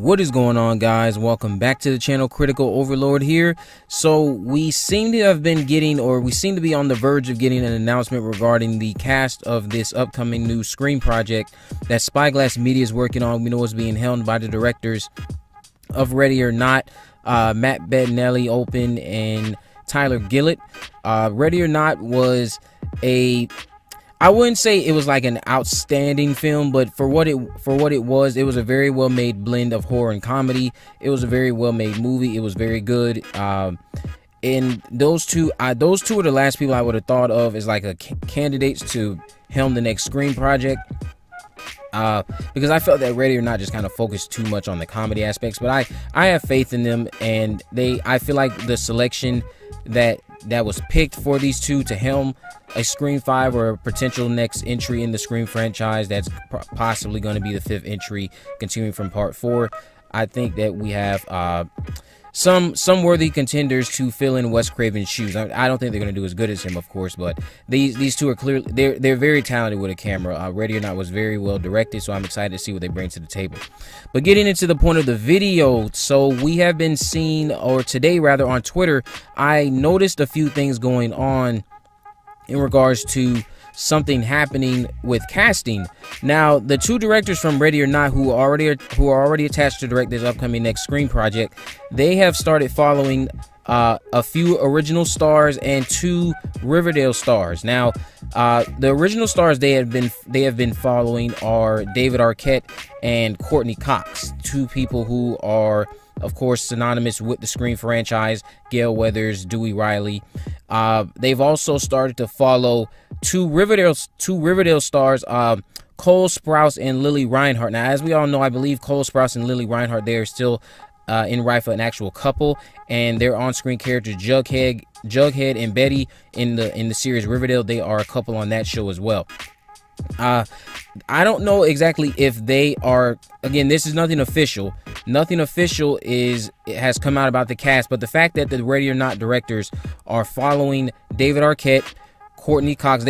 What is going on, guys? Welcome back to the channel. Critical Overlord here. So we seem to have been getting, or we seem to be on the verge of getting, an announcement regarding the cast of this upcoming new Scream project that Spyglass Media is working on. We know it's being helmed by the directors of Ready or Not, Matt Bettinelli Open and Tyler Gillett. Ready or Not was I wouldn't say it was like an outstanding film, but for what it was a very well made blend of horror and comedy. It was a very well made movie. It was very good. And those two are the last people I would have thought of as like candidates to helm the next Scream project. Because I felt that Ready or Not just kind of focused too much on the comedy aspects, but I have faith in them, and I feel like the selection that was picked for these two to helm a Scream 5 or a potential next entry in the Scream franchise that's possibly going to be the 5th entry continuing from part 4. I think that we have some worthy contenders to fill in Wes Craven's shoes. I don't think they're going to do as good as him, of course, but these two are clearly they're very talented with a camera. Ready or Not was very well directed, so I'm excited to see what they bring to the table. But getting into the point of the video, so we have been seeing, or today rather, on Twitter, I noticed a few things going on in regards to something happening with casting. Now, the two directors from Ready or Not who are already attached to direct this upcoming next Scream project, they have started following a few original stars and 2 Riverdale stars. Now, the original stars they have been following are David Arquette and Courteney Cox, 2 people who are, of course, synonymous with the Scream franchise: Gail Weathers, Dewey Riley. They've also started to follow two Riverdale stars, Cole Sprouse and Lily Reinhart. Now, as we all know, I believe Cole Sprouse and Lily Reinhart, they are still in Rife an actual couple, and their on-screen characters Jughead and Betty in the series Riverdale, they are a couple on that show as well. I don't know exactly if they are, again, this is nothing official. Nothing official has come out about the cast, but the fact that the Ready or Not directors are following David Arquette, Courteney Cox,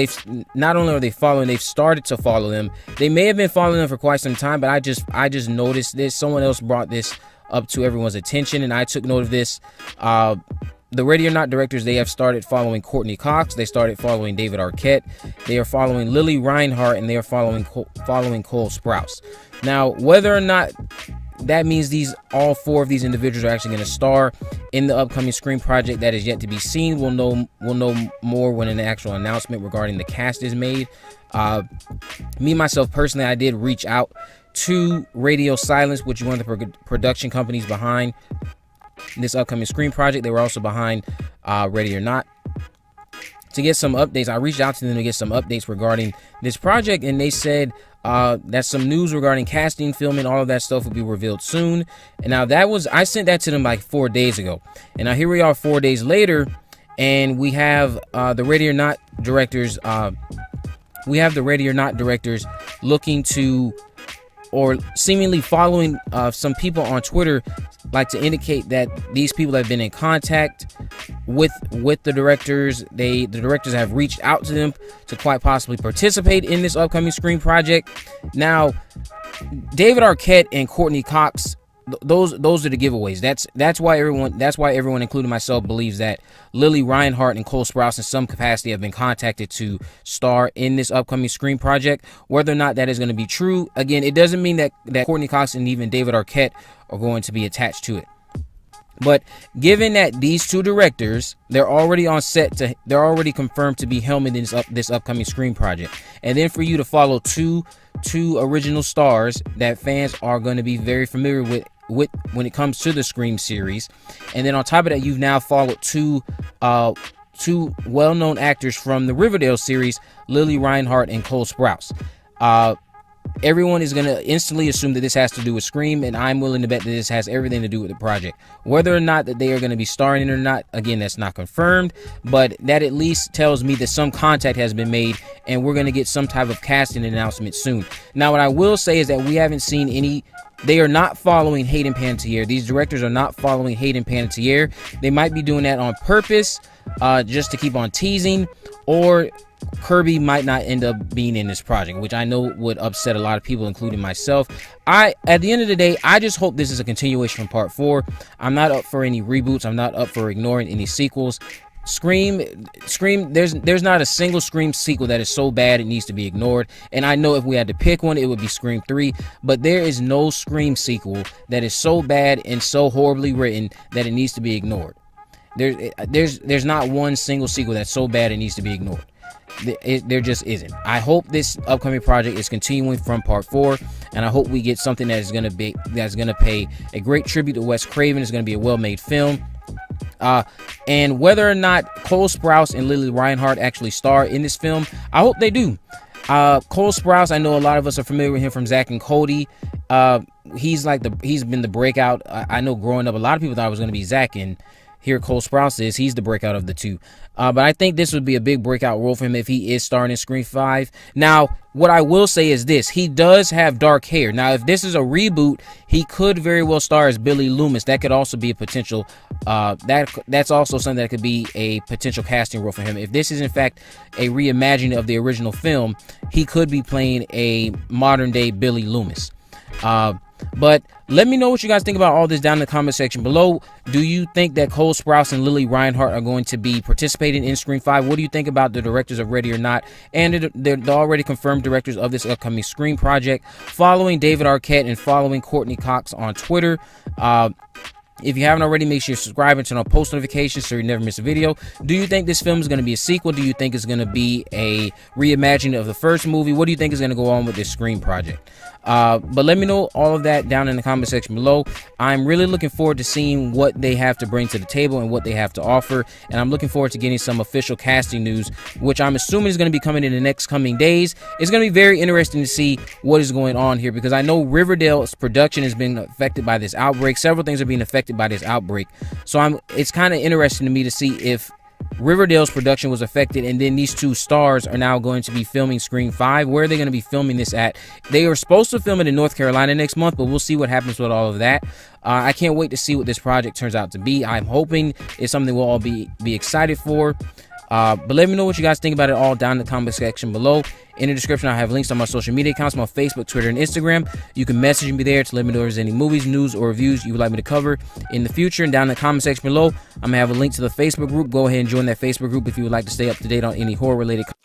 not only are they following, they've started to follow them. They may have been following them for quite some time, but I just noticed this. Someone else brought this up to everyone's attention, and I took note of this. The Ready or Not directors, they have started following Courteney Cox. They started following David Arquette. They are following Lily Reinhart, and they are following Cole Sprouse. Now, whether or not that means all 4 of these individuals are actually going to star in the upcoming Scream project, that is yet to be seen. We'll know more when an actual announcement regarding the cast is made. Me, myself, personally, I did reach out to Radio Silence, which is one of the production companies behind this upcoming Scream project. They were also behind Ready or Not, to get some updates. I reached out to them to get some updates regarding this project, and they said that some news regarding casting, filming, all of that stuff will be revealed soon. And now I sent that to them like 4 days ago, and now here we are 4 days later, and we have the Ready or Not directors. We have the Ready or Not directors looking to, or seemingly following some people on Twitter, like to indicate that these people have been in contact with the directors. The directors have reached out to them to quite possibly participate in this upcoming Scream project. Now, David Arquette and Courteney Cox, those are the giveaways. That's why everyone, including myself, believes that Lily Reinhart and Cole Sprouse in some capacity have been contacted to star in this upcoming Scream project. Whether or not that is going to be true, again, it doesn't mean that Courteney Cox and even David Arquette are going to be attached to it. But given that these 2 directors, they're already on set, they're already confirmed to be helming this upcoming Scream project, and then for you to follow two original stars that fans are going to be very familiar with when it comes to the Scream series, and then on top of that, you've now followed two well-known actors from the Riverdale series, Lily Reinhart and Cole Sprouse. Everyone is going to instantly assume that this has to do with Scream, and I'm willing to bet that this has everything to do with the project. Whether or not that they are going to be starring in it or not, again, that's not confirmed, but that at least tells me that some contact has been made, and we're going to get some type of casting announcement soon. Now, what I will say is that we haven't seen any. They are not following Hayden Panettiere. These directors are not following Hayden Panettiere. They might be doing that on purpose, just to keep on teasing, or Kirby might not end up being in this project, which I know would upset a lot of people, including myself. At the end of the day, I just hope this is a continuation from part 4. I'm not up for any reboots. I'm not up for ignoring any sequels. Scream, there's not a single Scream sequel that is so bad it needs to be ignored. And I know if we had to pick one, it would be Scream 3, but there is no Scream sequel that is so bad and so horribly written that it needs to be ignored. There's not one single sequel that's so bad it needs to be ignored. There just isn't. I hope this upcoming project is continuing from part 4, and I hope we get something that's gonna pay a great tribute to Wes Craven. It's gonna be a well-made film. And whether or not Cole Sprouse and Lily Reinhart actually star in this film, I hope they do. Cole Sprouse, I know a lot of us are familiar with him from Zack and Cody. He's been the breakout. I know growing up, a lot of people thought it was going to be Zack, and here Cole Sprouse is. He's the breakout of the two. But I think this would be a big breakout role for him if he is starring in Scream 5. Now, what I will say is this. He does have dark hair. Now, if this is a reboot, he could very well star as Billy Loomis. That could also be a potential, that's also something that could be a potential casting role for him. If this is, in fact, a reimagining of the original film, he could be playing a modern-day Billy Loomis. But let me know what you guys think about all this down in the comment section below. Do you think that Cole Sprouse and Lily Reinhart are going to be participating in Scream 5? What do you think about the directors of Ready or Not and the already confirmed directors of this upcoming Scream project? Following David Arquette and following Courtney Cox on Twitter. If you haven't already, make sure you subscribe and turn on post notifications so you never miss a video. Do you think this film is going to be a sequel? Do you think it's going to be a reimagining of the first movie? What do you think is going to go on with this Scream project? But let me know all of that down in the comment section below. I'm really looking forward to seeing what they have to bring to the table and what they have to offer. And I'm looking forward to getting some official casting news, which I'm assuming is going to be coming in the next coming days. It's going to be very interesting to see what is going on here, because I know Riverdale's production has been affected by this outbreak. Several things are being affected by this outbreak. So it's kind of interesting to me to see if Riverdale's production was affected, and then these two stars are now going to be filming Scream 5. Where are they going to be filming this at? They were supposed to film it in North Carolina next month, but we'll see what happens with all of that. I can't wait to see what this project turns out to be. I'm hoping it's something we'll all be excited for. But let me know what you guys think about it all down in the comment section below. In the description, I have links to my social media accounts, my Facebook, Twitter, and Instagram. You can message me there to let me know if there's any movies, news, or reviews you would like me to cover in the future. And down in the comment section below, I'm going to have a link to the Facebook group. Go ahead and join that Facebook group if you would like to stay up to date on any horror-related content.